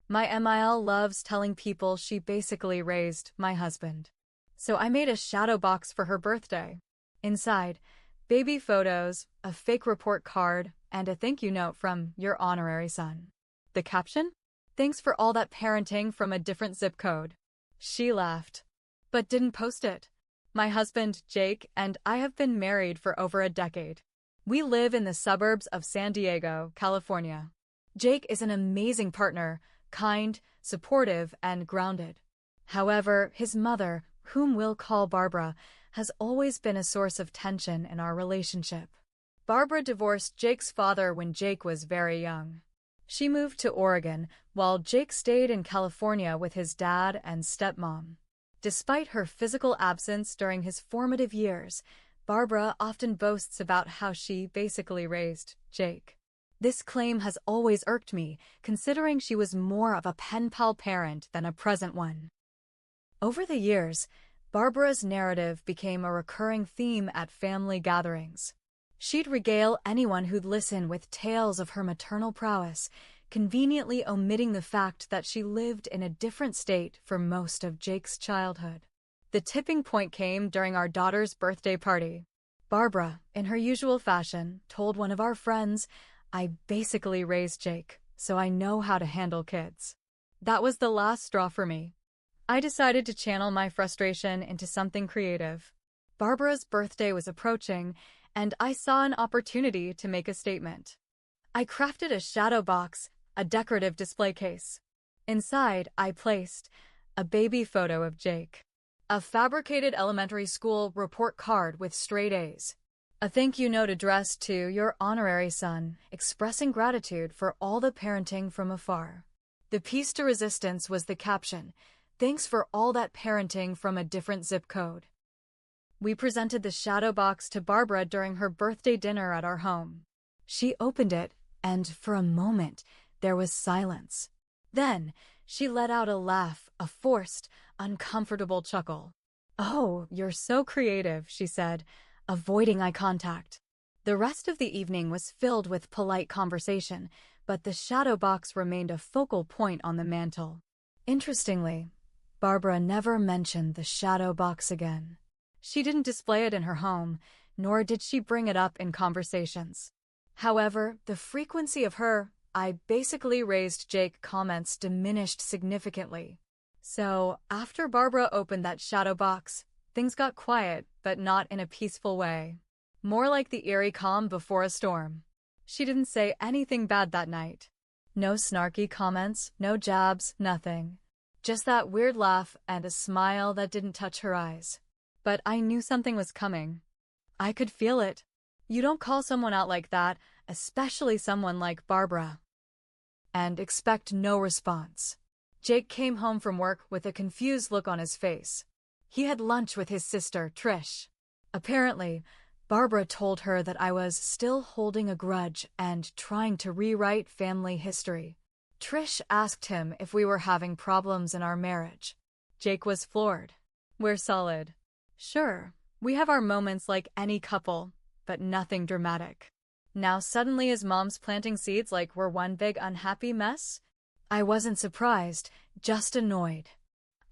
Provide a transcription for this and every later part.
My MIL loves telling people she basically raised my husband. So I made a shadow box for her birthday. Inside, baby photos, a fake report card, and a thank you note from your honorary son. The caption? Thanks for all that parenting from a different zip code. She laughed, but didn't post it. My husband, Jake, and I have been married for over a decade. We live in the suburbs of San Diego, California. Jake is an amazing partner, kind, supportive, and grounded. However, his mother, whom we'll call Barbara, has always been a source of tension in our relationship. Barbara divorced Jake's father when Jake was very young. She moved to Oregon, while Jake stayed in California with his dad and stepmom. Despite her physical absence during his formative years, Barbara often boasts about how she basically raised Jake. This claim has always irked me, considering she was more of a pen pal parent than a present one. Over the years, Barbara's narrative became a recurring theme at family gatherings. She'd regale anyone who'd listen with tales of her maternal prowess, conveniently omitting the fact that she lived in a different state for most of Jake's childhood. The tipping point came during our daughter's birthday party. Barbara, in her usual fashion, told one of our friends, "I basically raised Jake, so I know how to handle kids." That was the last straw for me. I decided to channel my frustration into something creative. Barbara's birthday was approaching, and I saw an opportunity to make a statement. I crafted a shadow box, a decorative display case. Inside, I placed a baby photo of Jake, a fabricated elementary school report card with straight A's, a thank you note addressed to your honorary son, expressing gratitude for all the parenting from afar. The piece de resistance was the caption, "Thanks for all that parenting from a different zip code." We presented the shadow box to Barbara during her birthday dinner at our home. She opened it, and for a moment, there was silence. Then, she let out a laugh, a forced, uncomfortable chuckle. "Oh, you're so creative," she said, avoiding eye contact. The rest of the evening was filled with polite conversation, but the shadow box remained a focal point on the mantel. Interestingly, Barbara never mentioned the shadow box again. She didn't display it in her home, nor did she bring it up in conversations. However, the frequency of her "I basically raised Jake" comments diminished significantly. So, after Barbara opened that shadow box, things got quiet, but not in a peaceful way. More like the eerie calm before a storm. She didn't say anything bad that night. No snarky comments, no jabs, nothing. Just that weird laugh and a smile that didn't touch her eyes. But I knew something was coming. I could feel it. You don't call someone out like that, especially someone like Barbara, and expect no response. Jake came home from work with a confused look on his face. He had lunch with his sister, Trish. Apparently, Barbara told her that I was still holding a grudge and trying to rewrite family history. Trish asked him if we were having problems in our marriage. Jake was floored. "We're solid. Sure, we have our moments like any couple, but nothing dramatic." Now suddenly his mom's planting seeds like we're one big unhappy mess? I wasn't surprised, just annoyed.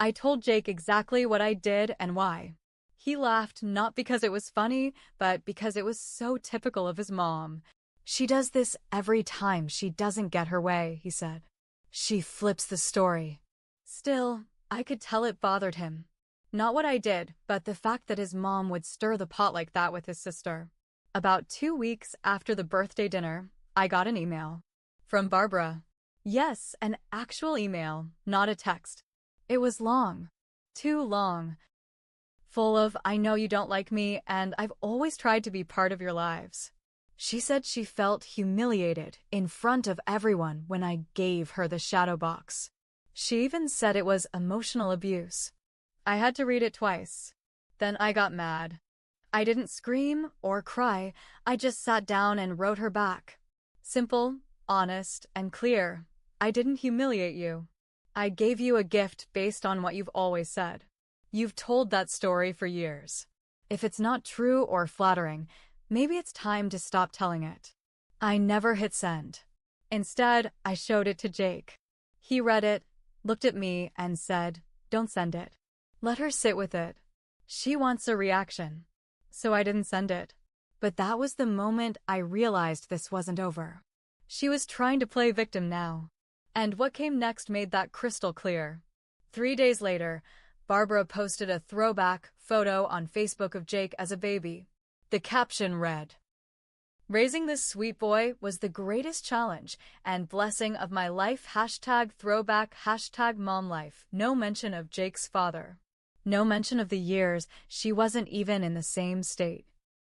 I told Jake exactly what I did and why. He laughed not because it was funny, but because it was so typical of his mom. "She does this every time she doesn't get her way," he said. "She flips the story." Still, I could tell it bothered him. Not what I did, but the fact that his mom would stir the pot like that with his sister. About 2 weeks after the birthday dinner, I got an email. From Barbara. Yes, an actual email, not a text. It was long. Too long. Full of, "I know you don't like me, and I've always tried to be part of your lives." She said she felt humiliated in front of everyone when I gave her the shadow box. She even said it was emotional abuse. I had to read it twice. Then I got mad. I didn't scream or cry, I just sat down and wrote her back. Simple, honest, and clear. "I didn't humiliate you. I gave you a gift based on what you've always said. You've told that story for years. If it's not true or flattering, maybe it's time to stop telling it." I never hit send. Instead, I showed it to Jake. He read it, looked at me, and said, "Don't send it. Let her sit with it. She wants a reaction." So I didn't send it. But that was the moment I realized this wasn't over. She was trying to play victim now. And what came next made that crystal clear. 3 days later, Barbara posted a throwback photo on Facebook of Jake as a baby. The caption read, "Raising this sweet boy was the greatest challenge and blessing of my life. #throwback #momlife. No mention of Jake's father. No mention of the years she wasn't even in the same state."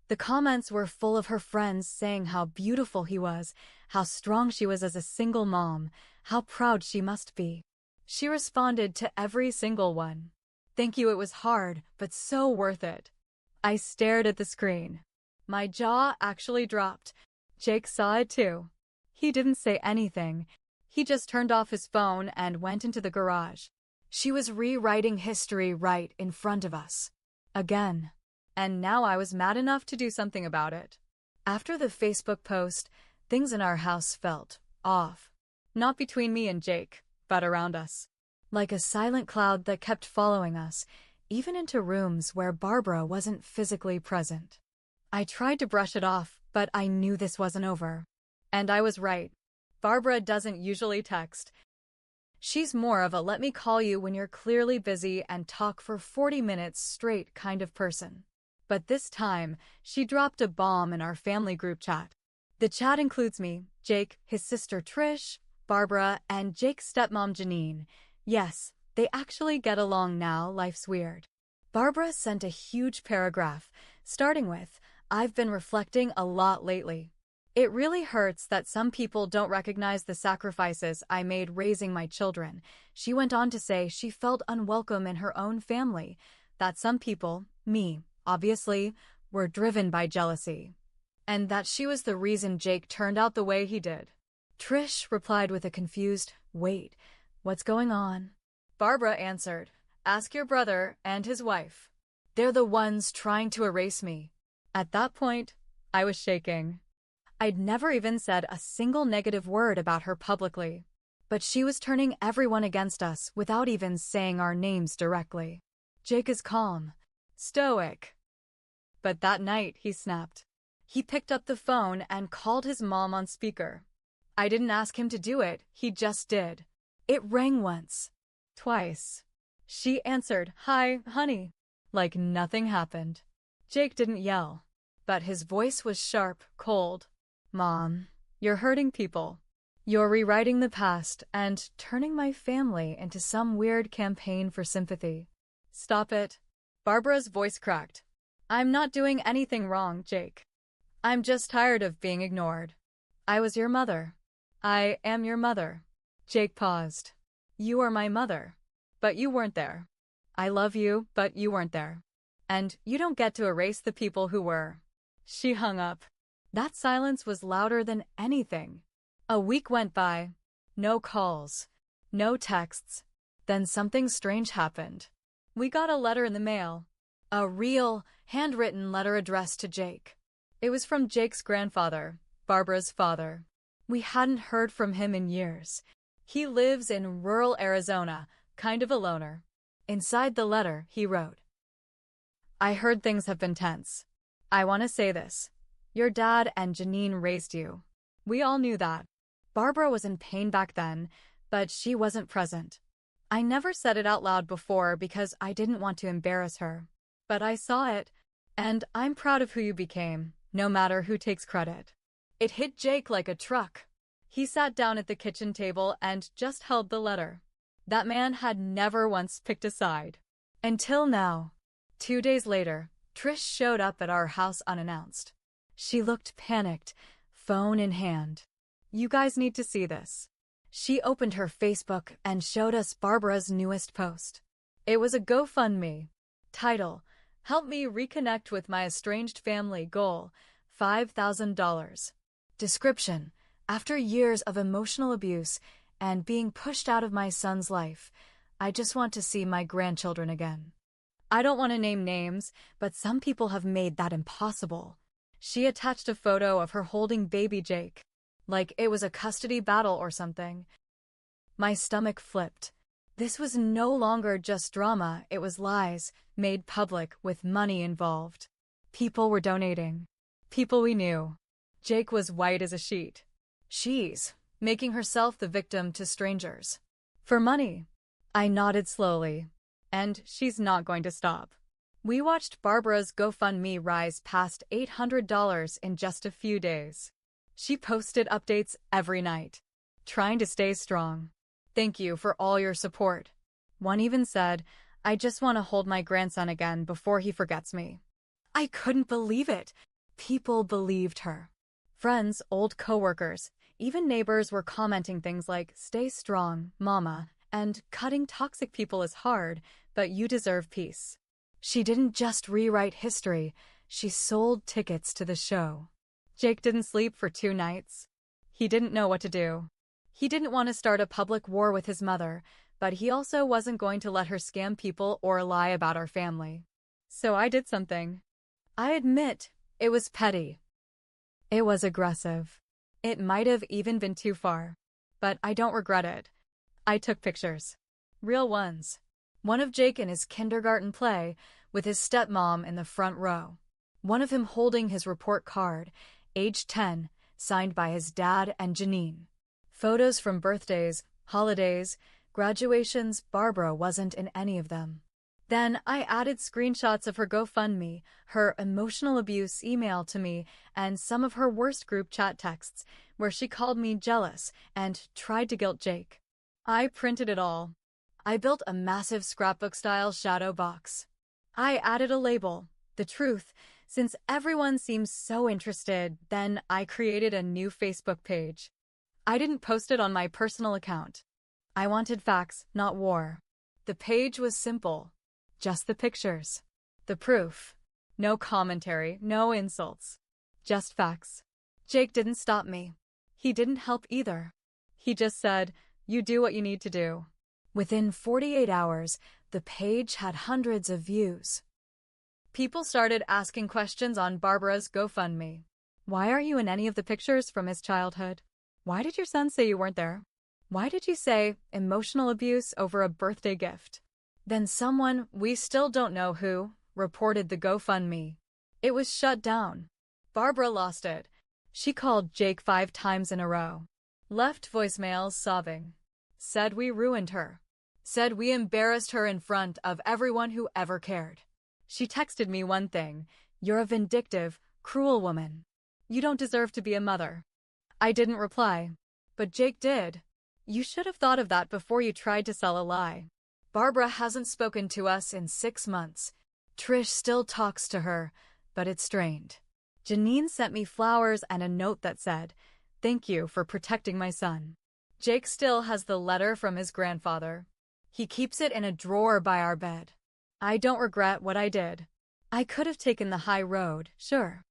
The comments were full of her friends saying how beautiful he was, how strong she was as a single mom, how proud she must be. She responded to every single one. "Thank you, it was hard, but so worth it." I stared at the screen. My jaw actually dropped. Jake saw it too. He didn't say anything. He just turned off his phone and went into the garage. She was rewriting history right in front of us. Again. And now I was mad enough to do something about it. After the Facebook post, things in our house felt off. Not between me and Jake, but around us. Like a silent cloud that kept following us, even into rooms where Barbara wasn't physically present. I tried to brush it off, but I knew this wasn't over. And I was right. Barbara doesn't usually text. She's more of a let me call you when you're clearly busy and talk for 40 minutes straight kind of person. But this time, she dropped a bomb in our family group chat. The chat includes me, Jake, his sister Trish, Barbara, and Jake's stepmom Janine. Yes, they actually get along now. Life's weird. Barbara sent a huge paragraph, starting with, "I've been reflecting a lot lately. It really hurts that some people don't recognize the sacrifices I made raising my children." She went on to say she felt unwelcome in her own family, that some people, me, obviously, were driven by jealousy, and that she was the reason Jake turned out the way he did. Trish replied with a confused, "Wait, what's going on?" Barbara answered, "Ask your brother and his wife. They're the ones trying to erase me." At that point, I was shaking. I'd never even said a single negative word about her publicly. But she was turning everyone against us without even saying our names directly. Jake is calm, stoic. But that night, he snapped. He picked up the phone and called his mom on speaker. I didn't ask him to do it, he just did. It rang once. Twice. She answered, "Hi, honey," like nothing happened. Jake didn't yell, but his voice was sharp, cold. "Mom, you're hurting people. You're rewriting the past and turning my family into some weird campaign for sympathy. Stop it." Barbara's voice cracked. "I'm not doing anything wrong, Jake. I'm just tired of being ignored. I was your mother. I am your mother." Jake paused. "You are my mother, but you weren't there. I love you, but you weren't there. And you don't get to erase the people who were." She hung up. That silence was louder than anything. A week went by. No calls. No texts. Then something strange happened. We got a letter in the mail. A real, handwritten letter addressed to Jake. It was from Jake's grandfather, Barbara's father. We hadn't heard from him in years. He lives in rural Arizona, kind of a loner. Inside the letter, he wrote, "I heard things have been tense. I want to say this. Your dad and Janine raised you. We all knew that. Barbara was in pain back then, but she wasn't present. I never said it out loud before because I didn't want to embarrass her. But I saw it, and I'm proud of who you became, no matter who takes credit." It hit Jake like a truck. He sat down at the kitchen table and just held the letter. That man had never once picked a side. Until now. 2 days later, Trish showed up at our house unannounced. She looked panicked, phone in hand. "You guys need to see this." She opened her Facebook and showed us Barbara's newest post. It was a GoFundMe. Title, "Help me reconnect with my estranged family. Goal, $5,000. Description, "After years of emotional abuse and being pushed out of my son's life, I just want to see my grandchildren again." I don't want to name names, but some people have made that impossible. She attached a photo of her holding baby Jake, like it was a custody battle or something. My stomach flipped. This was no longer just drama, it was lies, made public with money involved. People were donating. People we knew. Jake was white as a sheet. She's making herself the victim to strangers. For money. I nodded slowly. And she's not going to stop. We watched Barbara's GoFundMe rise past $800 in just a few days. She posted updates every night, trying to stay strong. Thank you for all your support. One even said, I just want to hold my grandson again before he forgets me. I couldn't believe it. People believed her. Friends, old coworkers, even neighbors were commenting things like, stay strong, mama, and cutting toxic people is hard, but you deserve peace. She didn't just rewrite history, she sold tickets to the show. Jake didn't sleep for 2 nights. He didn't know what to do. He didn't want to start a public war with his mother, but he also wasn't going to let her scam people or lie about our family. So I did something. I admit, it was petty. It was aggressive. It might have even been too far. But I don't regret it. I took pictures. Real ones. One of Jake in his kindergarten play, with his stepmom in the front row. One of him holding his report card, age 10, signed by his dad and Janine. Photos from birthdays, holidays, graduations. Barbara wasn't in any of them. Then I added screenshots of her GoFundMe, her emotional abuse email to me, and some of her worst group chat texts, where she called me jealous and tried to guilt Jake. I printed it all. I built a massive scrapbook-style shadow box. I added a label, The Truth, since everyone seems so interested. Then I created a new Facebook page. I didn't post it on my personal account. I wanted facts, not war. The page was simple. Just the pictures. The proof. No commentary, no insults. Just facts. Jake didn't stop me. He didn't help either. He just said, you do what you need to do. Within 48 hours, the page had hundreds of views. People started asking questions on Barbara's GoFundMe. Why aren't you in any of the pictures from his childhood? Why did your son say you weren't there? Why did you say emotional abuse over a birthday gift? Then someone, we still don't know who, reported the GoFundMe. It was shut down. Barbara lost it. She called Jake 5 times in a row. Left voicemails sobbing. Said we ruined her. Said we embarrassed her in front of everyone who ever cared. She texted me one thing, you're a vindictive, cruel woman. You don't deserve to be a mother. I didn't reply. But Jake did. You should have thought of that before you tried to sell a lie. Barbara hasn't spoken to us in 6 months. Trish still talks to her, but it's strained. Janine sent me flowers and a note that said, thank you for protecting my son. Jake still has the letter from his grandfather. He keeps it in a drawer by our bed. I don't regret what I did. I could have taken the high road, sure.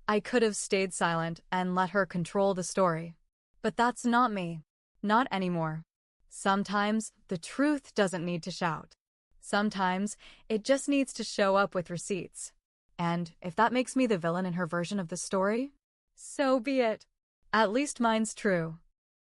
I could have stayed silent and let her control the story. But that's not me. Not anymore. Sometimes the truth doesn't need to shout. Sometimes it just needs to show up with receipts. And if that makes me the villain in her version of the story, so be it. At least mine's true.